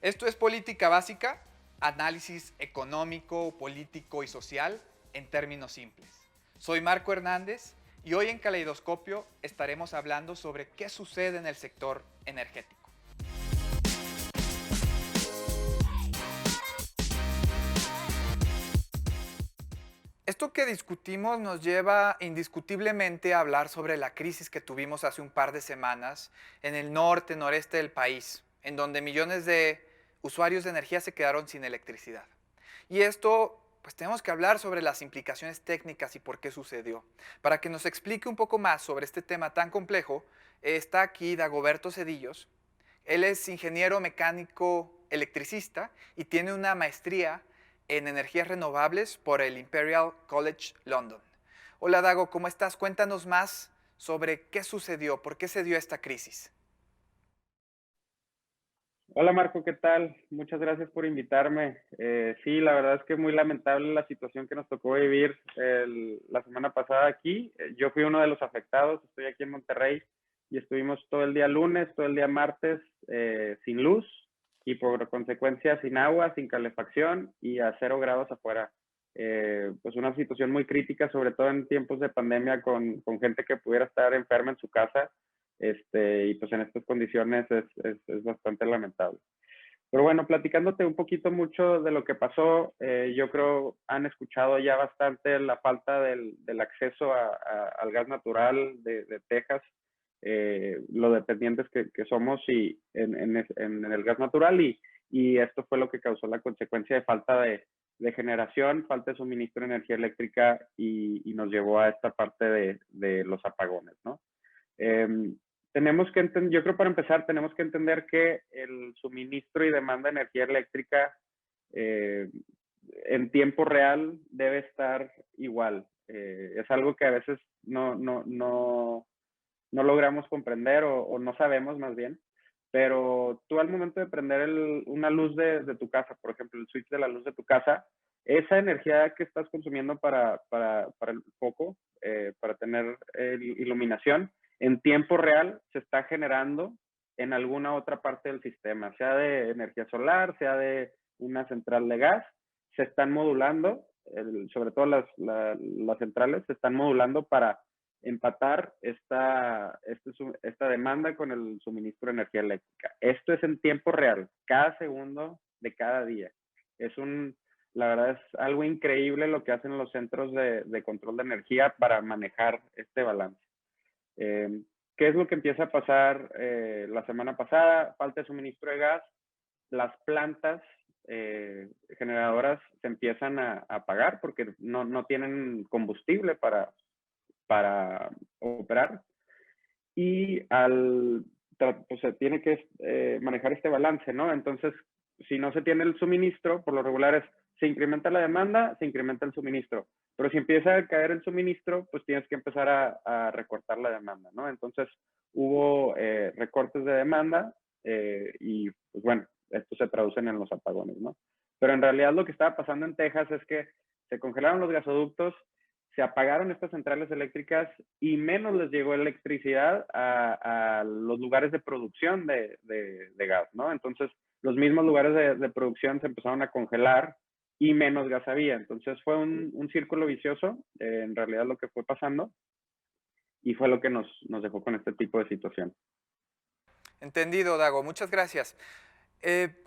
Esto es Política Básica, análisis económico, político y social en términos simples. Soy Marco Hernández y hoy en Caleidoscopio estaremos hablando sobre qué sucede en el sector energético. Esto que discutimos nos lleva indiscutiblemente a hablar sobre la crisis que tuvimos hace un par de semanas en el noreste del país, en donde millones de usuarios de energía se quedaron sin electricidad. Y esto, pues tenemos que hablar sobre las implicaciones técnicas y por qué sucedió. Para que nos explique un poco más sobre este tema tan complejo, está aquí Dagoberto Cedillos. Él es ingeniero mecánico electricista y tiene una maestría en energías renovables por el Imperial College London. Hola Dago, ¿cómo estás? Cuéntanos más sobre qué sucedió, por qué se dio esta crisis. Hola Marco, ¿qué tal? Muchas gracias por invitarme. Sí, la verdad es que muy lamentable la situación que nos tocó vivir la semana pasada aquí. Yo fui uno de los afectados, estoy aquí en Monterrey y estuvimos todo el día lunes, todo el día martes sin luz y por consecuencia sin agua, sin calefacción y a 0 grados afuera. Pues una situación muy crítica, sobre todo en tiempos de pandemia con gente que pudiera estar enferma en su casa y pues en estas condiciones es bastante lamentable. Pero bueno, platicándote un poquito mucho de lo que pasó, yo creo han escuchado ya bastante la falta del acceso al gas natural de Texas, lo dependientes que somos en el gas natural y esto fue lo que causó la consecuencia de falta de generación, falta de suministro de energía eléctrica y nos llevó a esta parte de los apagones, ¿no? Eh, tenemos que entender, yo creo para empezar, tenemos que entender que el suministro y demanda de energía eléctrica eh, en tiempo real debe estar igual. Es algo que a veces no logramos comprender o no sabemos más bien, pero tú al momento de prender una luz de tu casa, por ejemplo, el switch de la luz de tu casa, esa energía que estás consumiendo para el foco, para tener iluminación, en tiempo real se está generando en alguna otra parte del sistema, sea de energía solar, sea de una central de gas, se están modulando, sobre todo las centrales, se están modulando para empatar esta demanda con el suministro de energía eléctrica. Esto es en tiempo real, cada segundo de cada día. La verdad es algo increíble lo que hacen los centros de control de energía para manejar este balance. Eh, ¿Qué es lo que empieza a pasar la semana pasada? Falta de suministro de gas, las plantas generadoras se empiezan a apagar porque no tienen combustible para operar y pues se tiene que manejar este balance, ¿no? Entonces, si no se tiene el suministro, por lo regular se incrementa la demanda, se incrementa el suministro. Pero si empieza a caer el suministro, pues tienes que empezar a recortar la demanda, ¿no? Entonces, hubo recortes de demanda y, pues bueno, esto se traduce en los apagones, ¿no? Pero en realidad lo que estaba pasando en Texas es que se congelaron los gasoductos, se apagaron estas centrales eléctricas y menos les llegó electricidad a los lugares de producción de gas, ¿no? Entonces, los mismos lugares de producción se empezaron a congelar y menos gas había. Entonces, fue un círculo vicioso, en realidad lo que fue pasando, y fue lo que nos dejó con este tipo de situación. Entendido, Dago, muchas gracias.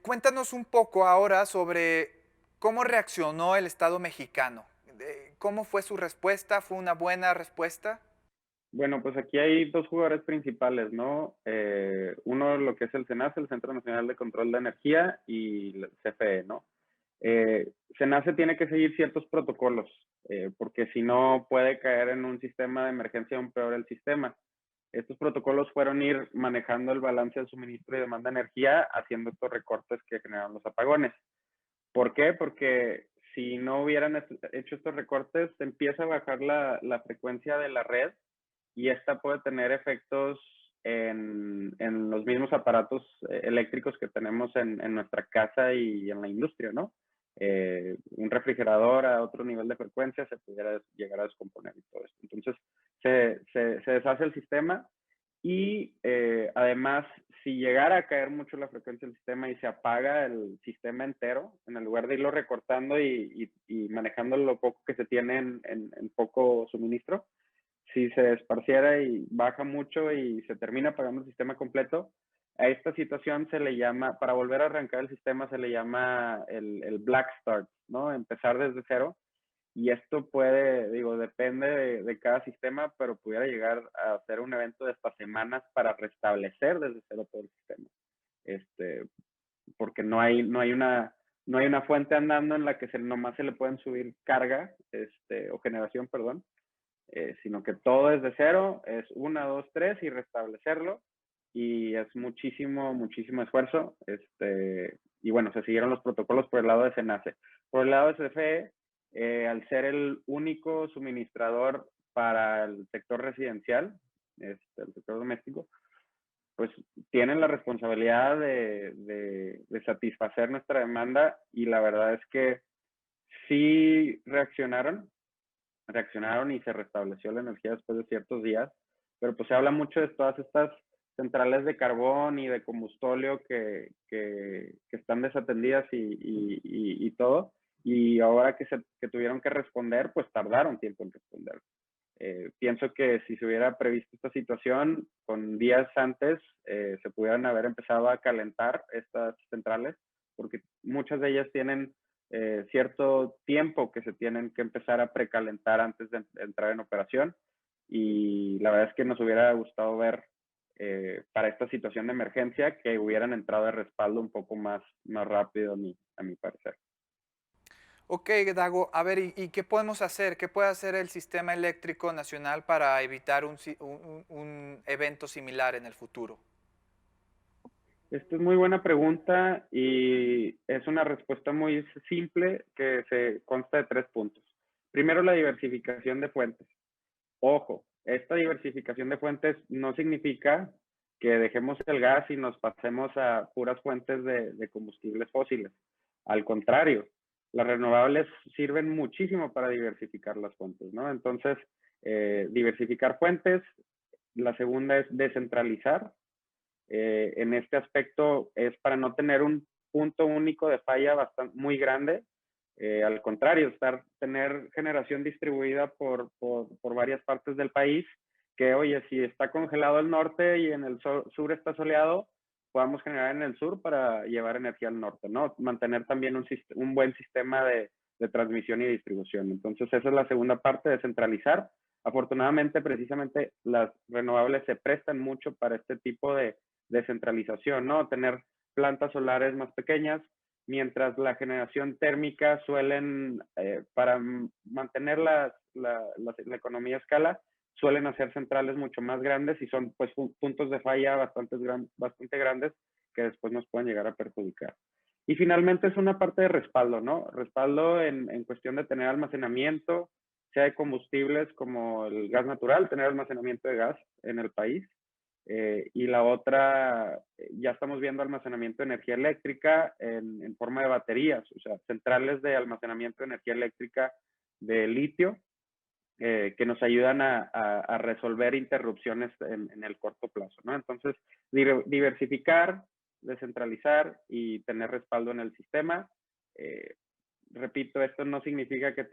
Cuéntanos un poco ahora sobre cómo reaccionó el Estado mexicano. ¿Cómo fue su respuesta? ¿Fue una buena respuesta? Bueno, pues aquí hay dos jugadores principales, ¿no? Uno, lo que es el CENACE, el Centro Nacional de Control de Energía, y el CFE, ¿no? CENACE tiene que seguir ciertos protocolos, porque si no puede caer en un sistema de emergencia aún peor el sistema. Estos protocolos fueron ir manejando el balance de suministro y demanda de energía, haciendo estos recortes que generaron los apagones. ¿Por qué? Porque si no hubieran hecho estos recortes, se empieza a bajar la frecuencia de la red y esta puede tener efectos en los mismos aparatos eléctricos que tenemos en nuestra casa y en la industria, ¿no? Un refrigerador a otro nivel de frecuencia se pudiera llegar a descomponer y todo esto. Entonces, se deshace el sistema y además, si llegara a caer mucho la frecuencia del sistema y se apaga el sistema entero, en el lugar de irlo recortando y manejando lo poco que se tiene en poco suministro, si se esparciera y baja mucho y se termina apagando el sistema completo, a esta situación se le llama, para volver a arrancar el sistema, se le llama el black start, ¿no? Empezar desde cero. Y esto puede, digo, depende de cada sistema, pero pudiera llegar a ser un evento de hasta semanas para restablecer desde cero todo el sistema. Porque no hay una fuente andando en la que nomás se le pueden subir carga, o generación, perdón, sino que todo es de cero, es 1, 2, 3 y restablecerlo. Y es muchísimo, muchísimo esfuerzo. Y bueno, se siguieron los protocolos por el lado de SENACE. Por el lado de CFE, al ser el único suministrador para el sector residencial, el sector doméstico, pues tienen la responsabilidad de satisfacer nuestra demanda, y la verdad es que sí reaccionaron y se restableció la energía después de ciertos días, pero pues se habla mucho de todas estas centrales de carbón y de combustóleo que están desatendidas y todo, y ahora que tuvieron que responder, pues tardaron tiempo en responder. Pienso que si se hubiera previsto esta situación con días antes, se pudieran haber empezado a calentar estas centrales, porque muchas de ellas tienen cierto tiempo que se tienen que empezar a precalentar antes de entrar en operación, y la verdad es que nos hubiera gustado ver para esta situación de emergencia que hubieran entrado de respaldo un poco más rápido, a mi parecer. Ok, Dago, a ver, ¿y qué podemos hacer? ¿Qué puede hacer el sistema eléctrico nacional para evitar un evento similar en el futuro? Esta es muy buena pregunta y es una respuesta muy simple que se consta de 3 puntos. Primero, la diversificación de fuentes. Ojo, esta diversificación de fuentes no significa que dejemos el gas y nos pasemos a puras fuentes de combustibles fósiles. Al contrario, las renovables sirven muchísimo para diversificar las fuentes, ¿no? Entonces, diversificar fuentes. La segunda es descentralizar. En este aspecto es para no tener un punto único de falla muy grande. Al contrario, tener generación distribuida por varias partes del país, que oye, si está congelado el norte y en el sur está soleado, podamos generar en el sur para llevar energía al norte, ¿no? Mantener también un buen sistema de transmisión y distribución. Entonces, esa es la segunda parte, de centralizar. Afortunadamente, precisamente, las renovables se prestan mucho para este tipo de descentralización, ¿no? Tener plantas solares más pequeñas, mientras la generación térmica suelen, para mantener la economía a escala, suelen hacer centrales mucho más grandes y son pues puntos de falla bastante grandes que después nos pueden llegar a perjudicar. Y finalmente es una parte de respaldo, ¿no? Respaldo en cuestión de tener almacenamiento, sea de combustibles como el gas natural, tener almacenamiento de gas en el país. Y la otra, ya estamos viendo almacenamiento de energía eléctrica en forma de baterías, o sea, centrales de almacenamiento de energía eléctrica de litio, que nos ayudan a resolver interrupciones en el corto plazo, ¿no? Entonces, diversificar, descentralizar y tener respaldo en el sistema. Repito, esto no significa que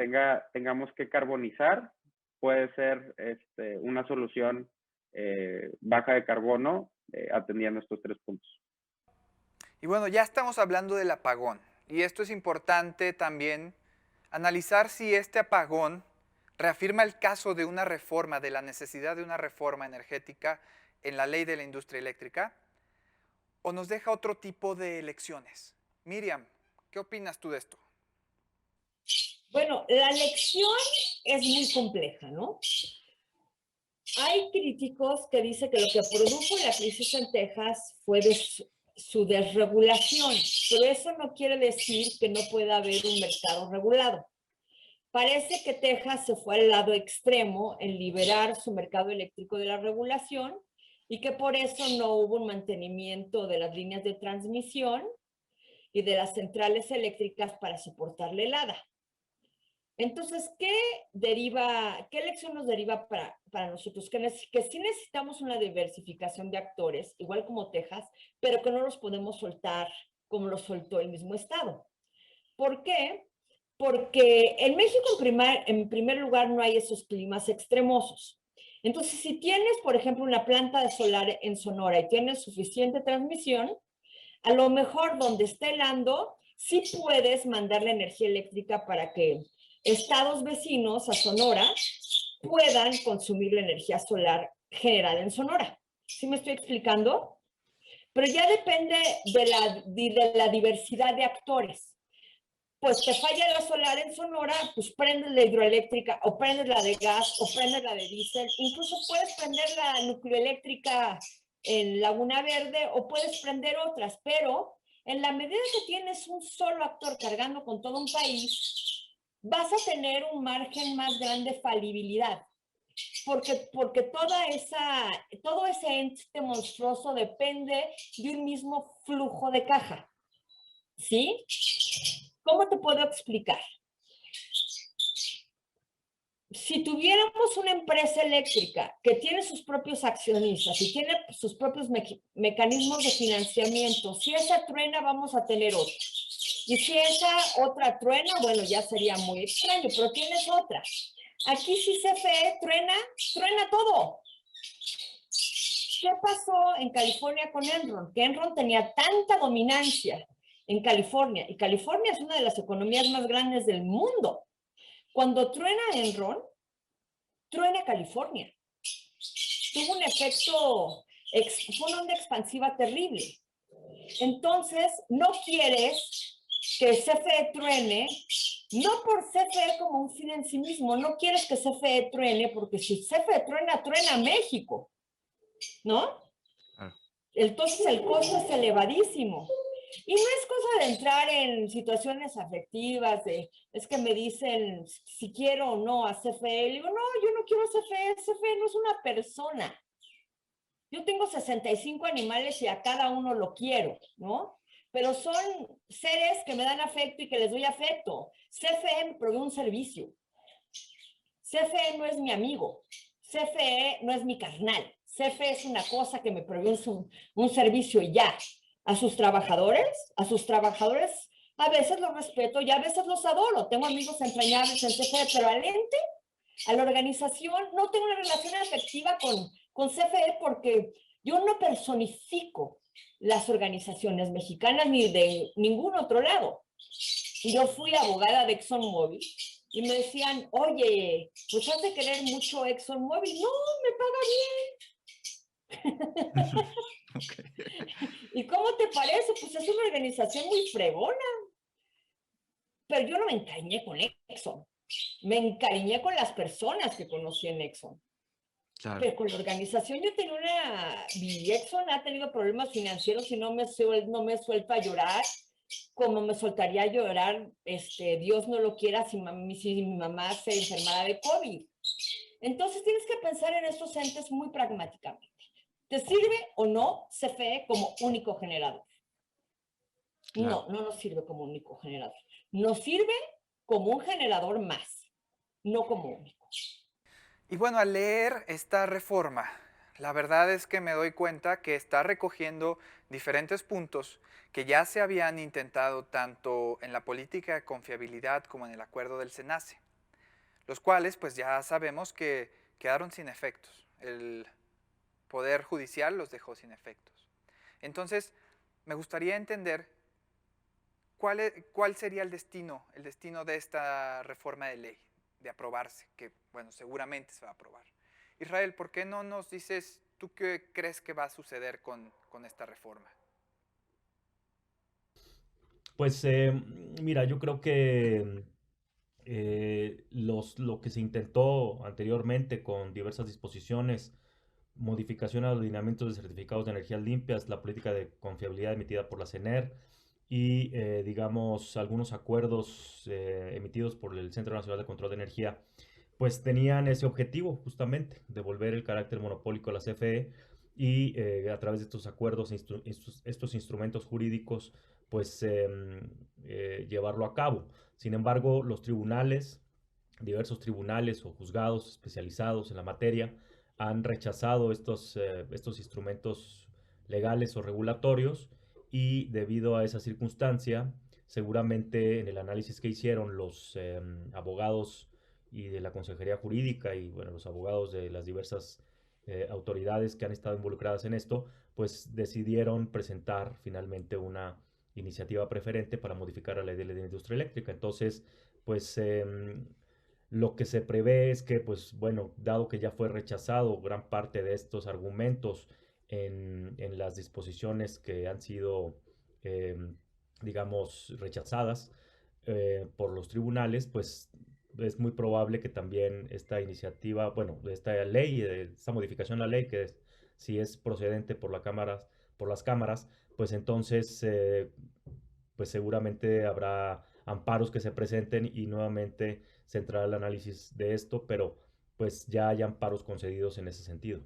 tengamos que carbonizar, puede ser una solución baja de carbono, atendiendo estos 3 puntos. Y bueno, ya estamos hablando del apagón. Y esto es importante también analizar si este apagón reafirma el caso de una reforma, de la necesidad de una reforma energética en la ley de la industria eléctrica, o nos deja otro tipo de lecciones. Miriam, ¿qué opinas tú de esto? Bueno, la lección es muy compleja, ¿no? Hay críticos que dicen que lo que produjo la crisis en Texas fue su desregulación, pero eso no quiere decir que no pueda haber un mercado regulado. Parece que Texas se fue al lado extremo en liberar su mercado eléctrico de la regulación y que por eso no hubo un mantenimiento de las líneas de transmisión y de las centrales eléctricas para soportar la helada. Entonces, qué lección nos deriva para nosotros? Que sí necesitamos una diversificación de actores, igual como Texas, pero que no los podemos soltar como lo soltó el mismo Estado. ¿Por qué? Porque en México, en primer lugar, no hay esos climas extremosos. Entonces, si tienes, por ejemplo, una planta de solar en Sonora y tienes suficiente transmisión, a lo mejor donde esté helando, sí puedes mandar la energía eléctrica para que estados vecinos a Sonora puedan consumir la energía solar generada en Sonora. ¿Sí me estoy explicando? Pero ya depende de la diversidad de actores. Pues te falla la solar en Sonora, pues prendes la hidroeléctrica, o prendes la de gas, o prendes la de diésel. Incluso puedes prender la nucleoeléctrica en Laguna Verde, o puedes prender otras, pero en la medida que tienes un solo actor cargando con todo un país, vas a tener un margen más grande de falibilidad. Porque todo ese ente monstruoso depende de un mismo flujo de caja. ¿Sí? ¿Cómo te puedo explicar? Si tuviéramos una empresa eléctrica que tiene sus propios accionistas y tiene sus propios mecanismos de financiamiento, si esa truena, vamos a tener otra. Y si esa otra truena, bueno, ya sería muy extraño, pero tienes otra. Aquí si CFE truena, truena todo. ¿Qué pasó en California con Enron? Que Enron tenía tanta dominancia en California, y California es una de las economías más grandes del mundo. Cuando truena Enron, truena California. Tuvo un efecto, fue una onda expansiva terrible. Entonces, no quieres que CFE truene, no por CFE como un fin en sí mismo, no quieres que CFE truene, porque si CFE truena, truena México, ¿no? Entonces el costo es elevadísimo. Y no es cosa de entrar en situaciones afectivas, es que me dicen si quiero o no a CFE. Le digo, no, yo no quiero CFE, CFE no es una persona. Yo tengo 65 animales y a cada uno lo quiero, ¿no? Pero son seres que me dan afecto y que les doy afecto. CFE me provee un servicio. CFE no es mi amigo. CFE no es mi carnal. CFE es una cosa que me provee un servicio y ya. A sus trabajadores a veces los respeto y a veces los adoro. Tengo amigos entrañables en CFE, pero al ente, a la organización, no tengo una relación afectiva con CFE porque yo no personifico las organizaciones mexicanas ni de ningún otro lado. Yo fui abogada de ExxonMobil y me decían, oye, pues has de querer mucho ExxonMobil. No, me paga bien. Okay. ¿Y cómo te parece? Pues es una organización muy fregona. Pero yo no me encariñé con Exxon. Me encariñé con las personas que conocí en Exxon. Claro. Pero con la organización yo tenía mi Exxon ha tenido problemas financieros y no me suelta a llorar como me soltaría a llorar, Dios no lo quiera, si mi mamá se enfermara de COVID. Entonces tienes que pensar en estos entes muy pragmáticamente. ¿Te sirve o no CFE como único generador? Claro. No nos sirve como único generador. Nos sirve como un generador más, no como único. Y bueno, al leer esta reforma, la verdad es que me doy cuenta que está recogiendo diferentes puntos que ya se habían intentado tanto en la política de confiabilidad como en el acuerdo del SENACE, los cuales pues ya sabemos que quedaron sin efectos. El Poder Judicial los dejó sin efectos. Entonces, me gustaría entender cuál sería el destino de esta reforma de ley, de aprobarse, que bueno, seguramente se va a aprobar. Israel, ¿por qué no nos dices tú qué crees que va a suceder con esta reforma? Pues mira, yo creo que lo que se intentó anteriormente con diversas disposiciones, modificación a los lineamientos de certificados de energías limpias, la política de confiabilidad emitida por la CENER y, digamos, algunos acuerdos emitidos por el Centro Nacional de Control de Energía, pues tenían ese objetivo justamente, devolver el carácter monopólico a la CFE y a través de estos acuerdos, estos instrumentos jurídicos, pues llevarlo a cabo. Sin embargo, los tribunales diversos tribunales o juzgados especializados en la materia han rechazado estos instrumentos legales o regulatorios, y debido a esa circunstancia, seguramente en el análisis que hicieron los abogados y de la Consejería Jurídica y bueno, los abogados de las diversas autoridades que han estado involucradas en esto, pues decidieron presentar finalmente una iniciativa preferente para modificar la ley de la industria eléctrica. Entonces, pues lo que se prevé es que, pues bueno, dado que ya fue rechazado gran parte de estos argumentos en las disposiciones que han sido, eh, digamos, rechazadas por los tribunales, pues es muy probable que también esta iniciativa, bueno, esta ley, esta modificación a la ley, que si es procedente por las cámaras, pues entonces, pues seguramente habrá amparos que se presenten y nuevamente se entrará el análisis de esto, pero pues ya hay amparos concedidos en ese sentido.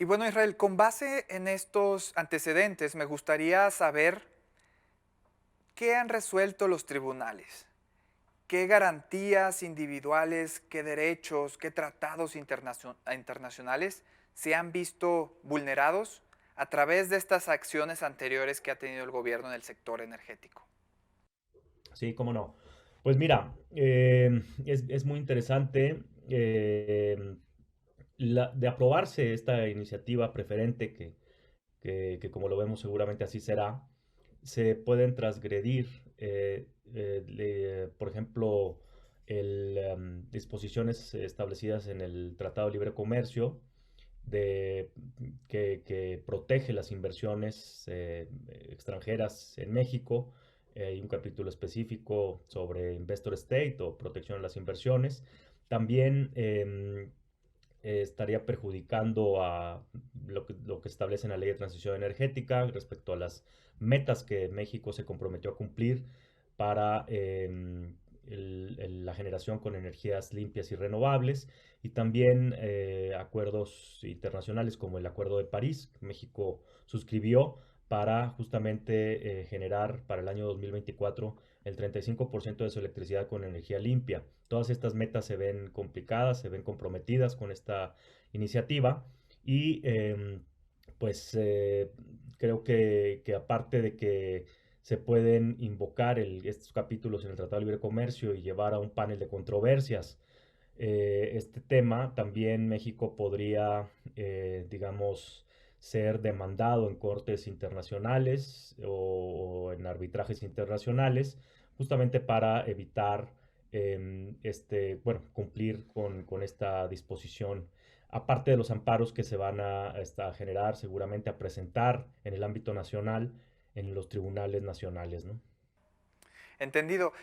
Y bueno, Israel, con base en estos antecedentes, me gustaría saber qué han resuelto los tribunales. ¿Qué garantías individuales, qué derechos, qué tratados internacionales se han visto vulnerados a través de estas acciones anteriores que ha tenido el gobierno en el sector energético? Sí, cómo no. Pues mira, es muy interesante de aprobarse esta iniciativa preferente que como lo vemos seguramente así será, se pueden transgredir, por ejemplo, disposiciones establecidas en el Tratado de Libre Comercio de, que protege las inversiones extranjeras en México. Hay un capítulo específico sobre Investor State o protección de las inversiones. También estaría perjudicando a lo que establece en la Ley de Transición Energética respecto a las metas que México se comprometió a cumplir para la generación con energías limpias y renovables, y también acuerdos internacionales como el Acuerdo de París, que México suscribió para justamente generar para el año 2024 el 35% de su electricidad con energía limpia. Todas estas metas se ven complicadas, se ven comprometidas con esta iniciativa, y pues creo que aparte de que se pueden invocar estos capítulos en el Tratado de Libre Comercio y llevar a un panel de controversias este tema, también México podría, digamos, ser demandado en cortes internacionales o en arbitrajes internacionales, justamente para evitar bueno, cumplir con esta disposición, aparte de los amparos que se van a generar, seguramente a presentar en el ámbito nacional, en los tribunales nacionales, ¿no? Entendido.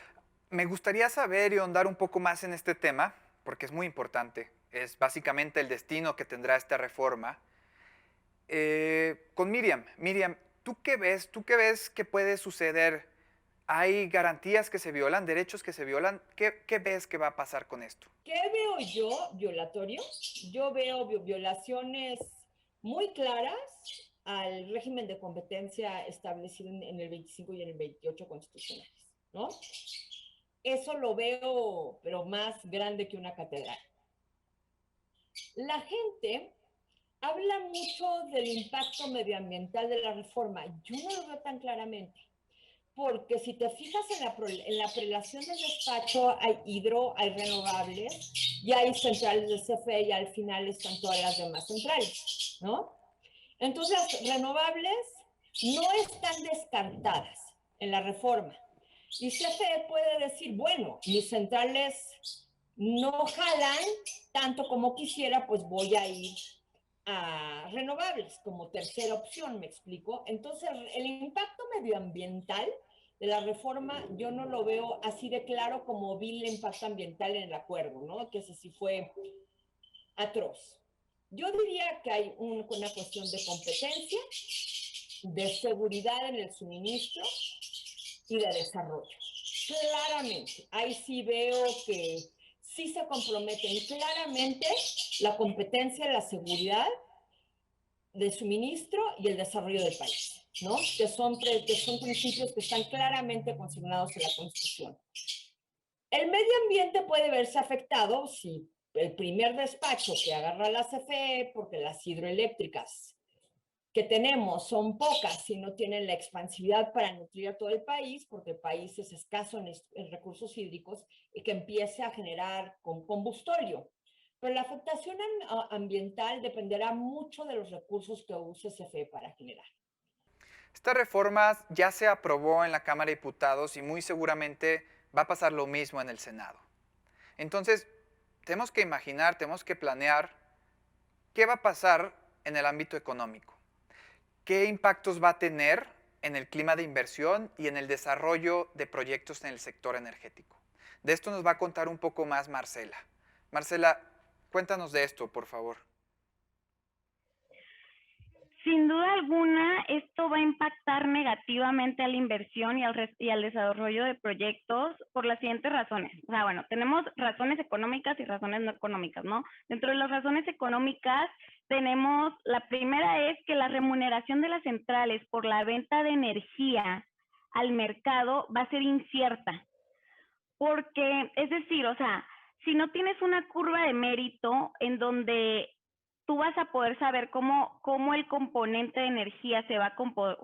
Me gustaría saber y ahondar un poco más en este tema, porque es muy importante. Es básicamente el destino que tendrá esta reforma. Con Miriam. Miriam, ¿tú qué ves? ¿Tú qué ves que puede suceder? ¿Hay garantías que se violan, derechos que se violan? ¿Qué ves que va a pasar con esto? ¿Qué veo yo violatorio? Yo veo violaciones muy claras al régimen de competencia establecido en el 25 y en el 28 constitucionales, ¿no? Eso lo veo, pero más grande que una catedral. La gente habla mucho del impacto medioambiental de la reforma. Yo no lo veo tan claramente, porque si te fijas en la prelación del despacho, hay hidro, hay renovables, y hay centrales de CFE, y al final están todas las demás centrales, ¿no? Entonces, las renovables no están descartadas en la reforma. Y CFE puede decir, bueno, mis centrales no jalan tanto como quisiera, pues voy a ir a renovables como tercera opción, ¿me explico? Entonces, el impacto medioambiental de la reforma yo no lo veo así de claro como vi el impacto ambiental en el acuerdo, ¿no? Que ese sí fue atroz. Yo diría que hay una cuestión de competencia, de seguridad en el suministro y de desarrollo. Claramente, ahí sí veo que sí se comprometen claramente la competencia, la seguridad de suministro y el desarrollo del país, ¿no? Que son principios que están claramente consignados en la Constitución. El medio ambiente puede verse afectado si el primer despacho que agarra la CFE, porque las hidroeléctricas que tenemos son pocas y no tienen la expansividad para nutrir a todo el país, porque el país es escaso en recursos hídricos, y que empiece a generar con combustorio. Pero la afectación ambiental dependerá mucho de los recursos que use CFE para generar. Esta reforma ya se aprobó en la Cámara de Diputados y muy seguramente va a pasar lo mismo en el Senado. Entonces, tenemos que imaginar, tenemos que planear qué va a pasar en el ámbito económico, qué impactos va a tener en el clima de inversión y en el desarrollo de proyectos en el sector energético. De esto nos va a contar un poco más Marcela. Marcela, cuéntanos de esto, por favor. Sin duda alguna, esto va a impactar negativamente a la inversión y al desarrollo de proyectos por las siguientes razones. O sea, bueno, tenemos razones económicas y razones no económicas, ¿no? Dentro de las razones económicas, tenemos, la primera es que la remuneración de las centrales por la venta de energía al mercado va a ser incierta. Porque, es decir, o sea, si no tienes una curva de mérito en donde tú vas a poder saber cómo el componente de energía se va a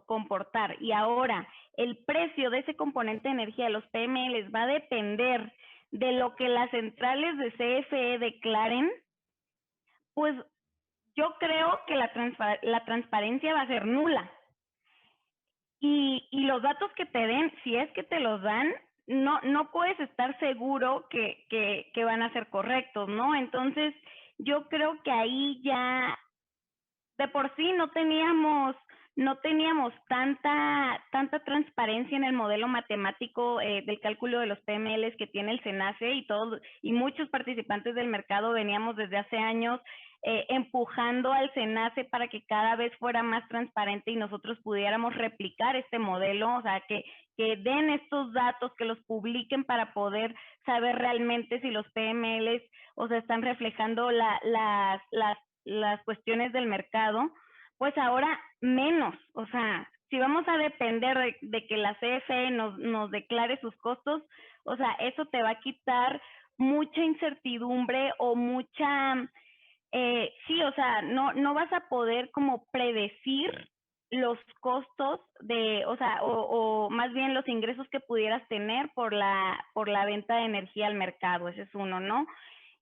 comportar, y ahora el precio de ese componente de energía de los PMLs va a depender de lo que las centrales de CFE declaren, pues yo creo que la transparencia va a ser nula. Y los datos que te den, si es que te los dan, no puedes estar seguro que van a ser correctos, ¿no? Entonces, yo creo que ahí ya de por sí no teníamos tanta transparencia en el modelo matemático del cálculo de los PMLs que tiene el SENACE, y muchos participantes del mercado veníamos desde hace años empujando al SENACE para que cada vez fuera más transparente y nosotros pudiéramos replicar este modelo, o sea, que den estos datos, que los publiquen para poder saber realmente si los PMLs, o sea, están reflejando las cuestiones del mercado. Pues ahora menos, o sea, si vamos a depender de que la CFE nos declare sus costos, o sea, eso te va a quitar mucha incertidumbre o sí, o sea, no vas a poder como predecir los costos o sea, o más bien los ingresos que pudieras tener por la venta de energía al mercado. Ese es uno, ¿no?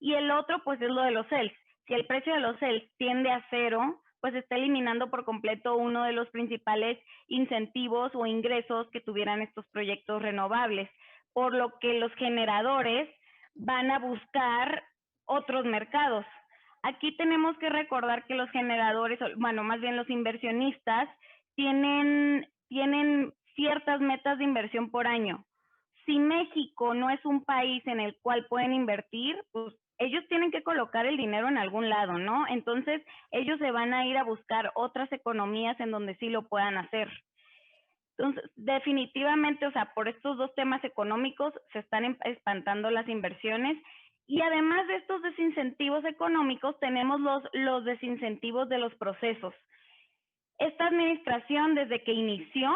Y el otro, pues, es lo de los CELS. Si el precio de los CELS tiende a cero, pues está eliminando por completo uno de los principales incentivos o ingresos que tuvieran estos proyectos renovables, por lo que los generadores van a buscar otros mercados. Aquí tenemos que recordar que los generadores, bueno, más bien los inversionistas, tienen ciertas metas de inversión por año. Si México no es un país en el cual pueden invertir, pues ellos tienen que colocar el dinero en algún lado, ¿no? Entonces, ellos se van a ir a buscar otras economías en donde sí lo puedan hacer. Entonces, definitivamente, o sea, por estos dos temas económicos se están espantando las inversiones. Y además de estos desincentivos económicos, tenemos los desincentivos de los procesos. Esta administración, desde que inició,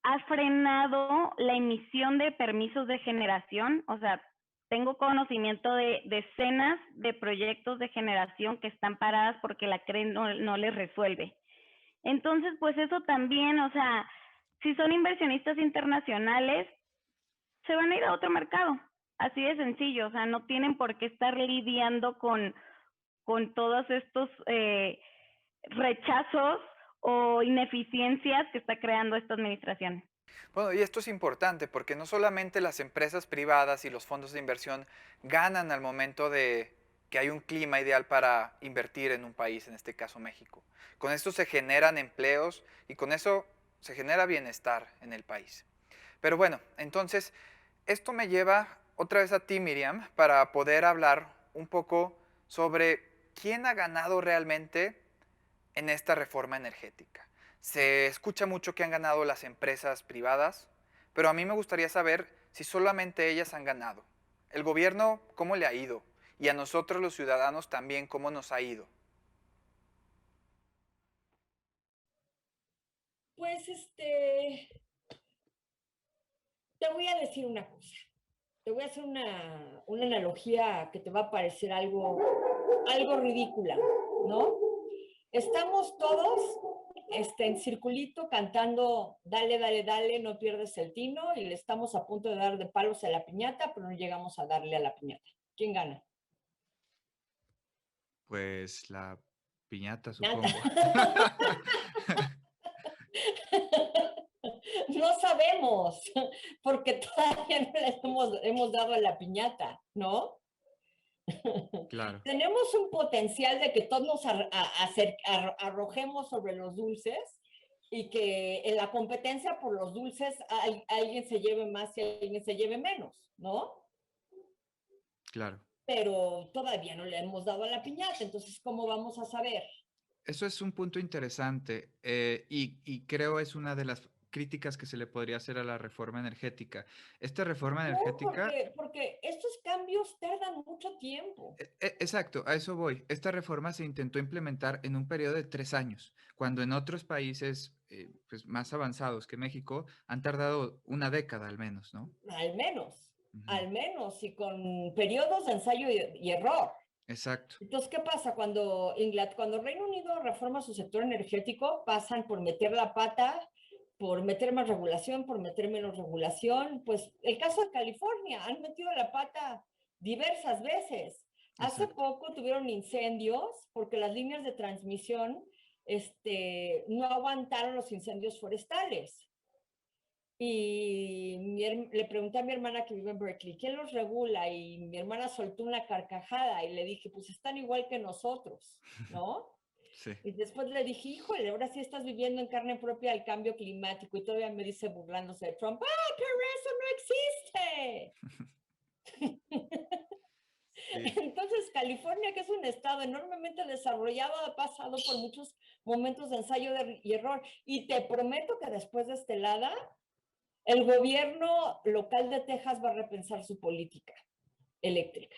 ha frenado la emisión de permisos de generación. O sea, tengo conocimiento de decenas de proyectos de generación que están paradas porque la CRE no les resuelve. Entonces, pues eso también, o sea, si son inversionistas internacionales, se van a ir a otro mercado. Así de sencillo, o sea, no tienen por qué estar lidiando con todos estos rechazos o ineficiencias que está creando esta administración. Bueno, y esto es importante porque no solamente las empresas privadas y los fondos de inversión ganan al momento de que hay un clima ideal para invertir en un país, en este caso México. Con esto se generan empleos y con eso se genera bienestar en el país. Pero bueno, entonces, esto me lleva otra vez a ti, Miriam, para poder hablar un poco sobre quién ha ganado realmente en esta reforma energética. Se escucha mucho que han ganado las empresas privadas, pero a mí me gustaría saber si solamente ellas han ganado. El gobierno, ¿cómo le ha ido? Y a nosotros los ciudadanos también, ¿cómo nos ha ido? Pues te voy a decir una cosa. Te voy a hacer una analogía que te va a parecer algo ridícula, ¿no? Estamos todos en circulito cantando dale, dale, dale, no pierdes el tino, y le estamos a punto de dar de palos a la piñata, pero no llegamos a darle a la piñata. ¿Quién gana? Pues la piñata, Nada. supongo. No sabemos, porque todavía no le hemos dado a la piñata, ¿no? Claro, Tenemos un potencial de que todos nos arrojemos sobre los dulces y que en la competencia por los dulces alguien se lleve más y alguien se lleve menos, ¿no? claro. Pero todavía no le hemos dado a la piñata, entonces, ¿cómo vamos a saber? Eso es un punto interesante, y creo es una de las críticas que se le podría hacer a la reforma energética. Esta reforma No, energética, porque estos cambios tardan mucho tiempo. exacto, a eso voy. Esta reforma se intentó implementar en un periodo de 3 años, cuando en otros países pues, más avanzados que México han tardado una década al menos, ¿no? Al Ujú. menos, y con periodos de ensayo y error. Exacto, Entonces, ¿qué pasa? Cuando Reino Unido reforma su sector energético, pasan por meter la pata, por meter más regulación, por meter menos regulación. Pues el caso de California, han metido la pata diversas veces. Hace exacto. poco tuvieron incendios porque las líneas de transmisión no aguantaron los incendios forestales. Y le pregunté a mi hermana que vive en Berkeley, ¿quién los regula? Y mi hermana soltó una carcajada y le dije, pues están igual que nosotros, ¿no? Sí, Y después le dije, híjole, ahora sí estás viviendo en carne propia el cambio climático. Y todavía me dice burlándose de Trump, ¡ah, pero eso no existe! sí, Entonces, California, que es un estado enormemente desarrollado, ha pasado por muchos momentos de ensayo y error. Y te prometo que después de esta helada, el gobierno local de Texas va a repensar su política eléctrica,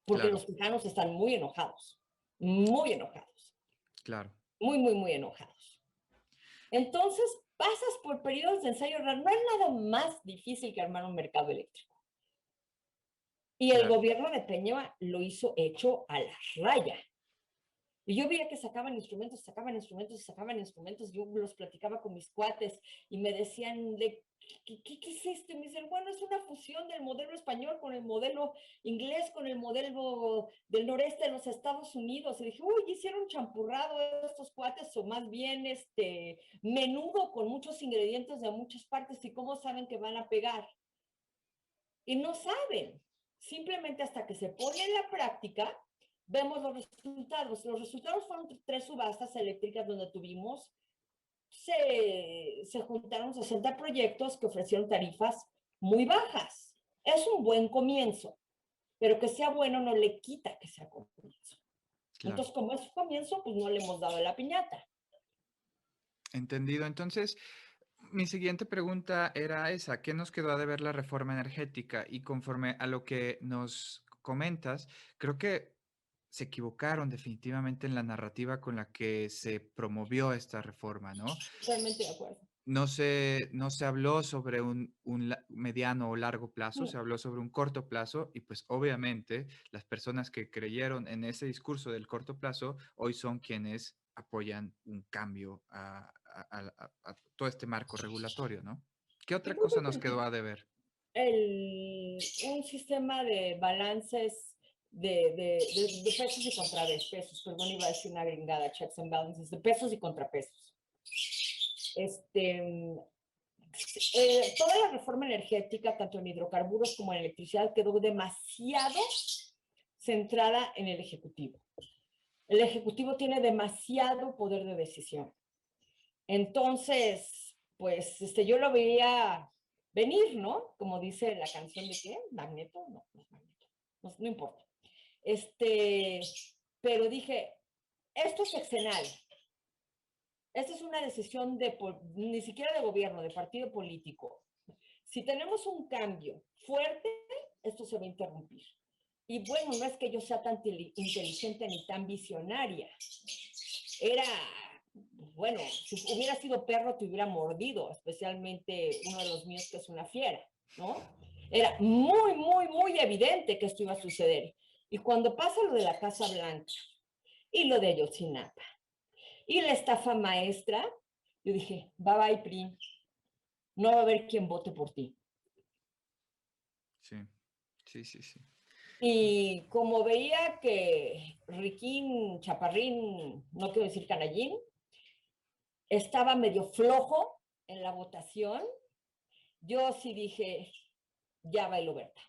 porque claro, los tejanos están muy enojados, muy enojados, claro, muy, muy, muy enojados. Entonces, pasas por periodos de ensayo error. No es nada más difícil que armar un mercado eléctrico. Y el claro. gobierno de Peña lo hizo hecho a la raya. Y yo veía que sacaban instrumentos, sacaban instrumentos y sacaban instrumentos. Yo los platicaba con mis cuates y me decían, ¿qué es esto? Y me dicen, bueno, es una fusión del modelo español con el modelo inglés, con el modelo del noreste de los Estados Unidos. Y dije, uy, hicieron champurrado estos cuates, o más bien menudo con muchos ingredientes de muchas partes, y cómo saben que van a pegar. Y no saben. Simplemente hasta que se pone en la práctica, vemos los resultados. Los resultados fueron 3 subastas eléctricas donde se juntaron 60 proyectos que ofrecieron tarifas muy bajas. Es un buen comienzo, pero que sea bueno no le quita que sea comienzo. Claro. Entonces, como es comienzo, pues no le hemos dado la piñata. Entendido. Entonces, mi siguiente pregunta era esa, ¿qué nos quedó a deber la reforma energética? Y conforme a lo que nos comentas, creo que se equivocaron definitivamente en la narrativa con la que se promovió esta reforma, ¿no? Totalmente de acuerdo. No se habló sobre un mediano o largo plazo, se No, habló sobre un corto plazo y pues obviamente las personas que creyeron en ese discurso del corto plazo hoy son quienes apoyan un cambio a todo este marco regulatorio, ¿no? ¿Qué yo otra creo cosa nos que quedó a deber? un sistema de balances de pesos y contrapesos, perdón, iba a decir una gringada, checks and balances, de pesos y contrapesos. Toda la reforma energética, tanto en hidrocarburos como en electricidad, quedó demasiado centrada en el Ejecutivo. El Ejecutivo tiene demasiado poder de decisión. Entonces, pues yo lo veía venir, ¿no? Como dice la canción de ¿qué? ¿Magneto? No, no es Magneto. No importa. Pero dije, esto es sexenal. Esta es una decisión ni siquiera de gobierno, de partido político. Si tenemos un cambio fuerte, esto se va a interrumpir. Y bueno, no es que yo sea tan inteligente ni tan visionaria. Era bueno, si hubiera sido perro te hubiera mordido, especialmente uno de los míos que es una fiera, ¿no? Era muy, muy, muy evidente que esto iba a suceder. Y cuando pasa lo de la Casa Blanca y lo de Ayotzinapa y la estafa maestra, yo dije, bye bye, PRI, no va a haber quien vote por ti. Sí, sí, sí, sí. Y como veía que Riquín, Chaparrín, no quiero decir Canallín, estaba medio flojo en la votación, yo sí dije, ya bailó Berta.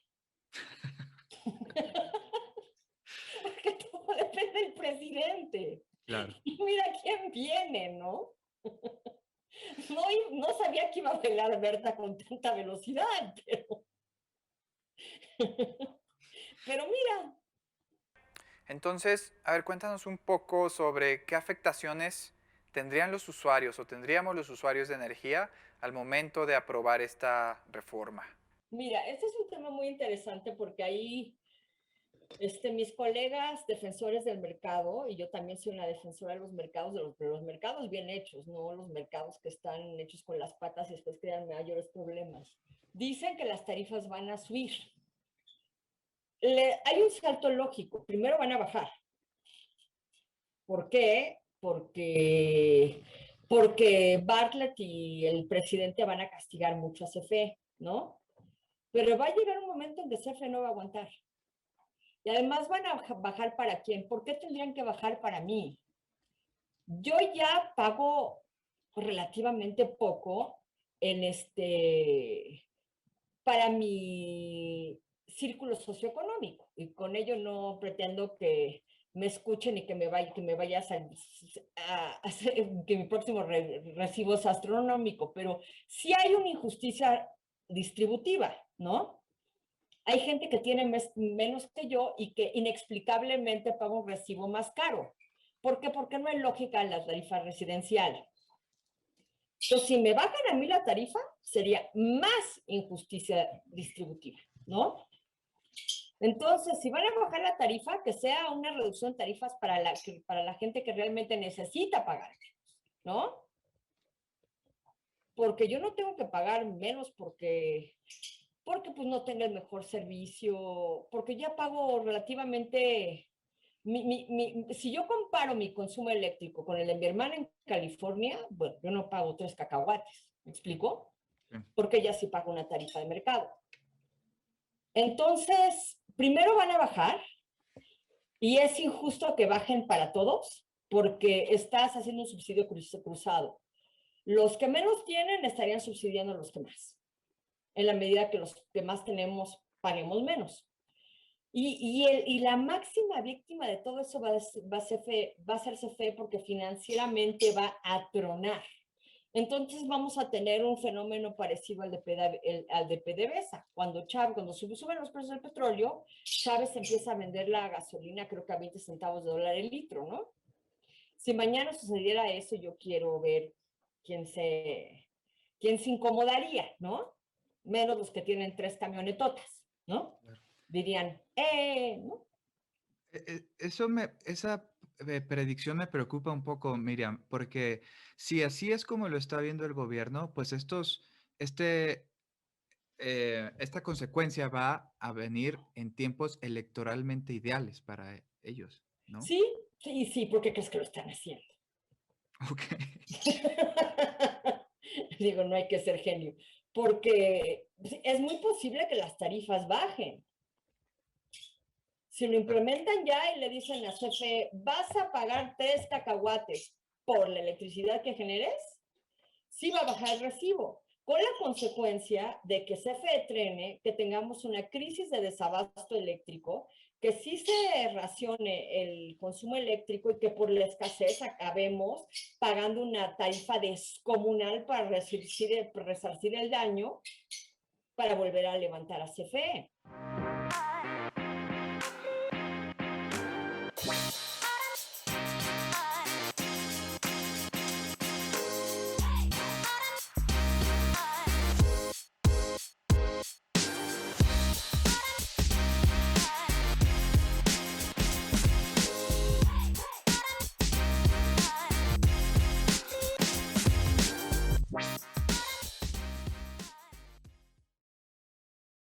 Porque todo depende del presidente. Claro. Y mira quién viene, ¿no? No, no sabía que iba a bailar Berta con tanta velocidad, pero mira. Entonces, a ver, cuéntanos un poco sobre qué afectaciones tendrían los usuarios o tendríamos los usuarios de energía al momento de aprobar esta reforma. Mira, este es un tema muy interesante porque ahí mis colegas defensores del mercado, y yo también soy una defensora de los mercados, de los mercados bien hechos, no los mercados que están hechos con las patas y después crean mayores problemas. Dicen que las tarifas van a subir. Hay un salto lógico. Primero van a bajar. ¿Por qué? Porque Bartlett y el presidente van a castigar mucho a CFE, ¿no? Pero va a llegar un momento en que CFE no va a aguantar. Y además van a bajar para quién. ¿Por qué tendrían que bajar para mí? Yo ya pago relativamente poco en para mi círculo socioeconómico y con ello no pretendo que me escuchen y que me vaya a hacer que mi próximo recibo sea astronómico, pero sí hay una injusticia distributiva, ¿no? Hay gente que tiene menos que yo y que inexplicablemente paga un recibo más caro. ¿Por qué? Porque no hay lógica en la tarifa residencial. Entonces, si me bajan a mí la tarifa, sería más injusticia distributiva, ¿no? Entonces, si van a bajar la tarifa, que sea una reducción de tarifas para la gente que realmente necesita pagar, ¿no? Porque yo no tengo que pagar menos porque pues no tenga el mejor servicio, porque ya pago relativamente, si yo comparo mi consumo eléctrico con el de mi hermana en California, bueno, yo no pago 3 cacahuates, ¿me explico? Sí. Porque ella sí paga una tarifa de mercado. Entonces, primero van a bajar y es injusto que bajen para todos porque estás haciendo un subsidio cruzado. Los que menos tienen estarían subsidiando a los que más, en la medida que los que más tenemos paguemos menos. Y la máxima víctima de todo eso va a ser CFE porque financieramente va a tronar. Entonces vamos a tener un fenómeno parecido al de PDVSA. Cuando suben los precios del petróleo, Chávez empieza a vender la gasolina creo que a 20 centavos de dólar el litro, ¿no? Si mañana sucediera eso, yo quiero ver quién se, quién se incomodaría, ¿no? Menos los que tienen 3 camionetotas, ¿no? Claro. Dirían, ¿no? Esa predicción me preocupa un poco, Miriam, porque si así es como lo está viendo el gobierno, pues esta consecuencia va a venir en tiempos electoralmente ideales para ellos, ¿no? Sí, sí, sí, ¿por qué crees que lo están haciendo? Ok. Digo, no hay que ser genio, porque es muy posible que las tarifas bajen. Si lo implementan ya y le dicen a CFE, vas a pagar 3 cacahuates por la electricidad que generes, sí va a bajar el recibo, con la consecuencia de que CFE trene, que tengamos una crisis de desabasto eléctrico, que sí se racione el consumo eléctrico y que por la escasez acabemos pagando una tarifa descomunal para resarcir el daño para volver a levantar a CFE.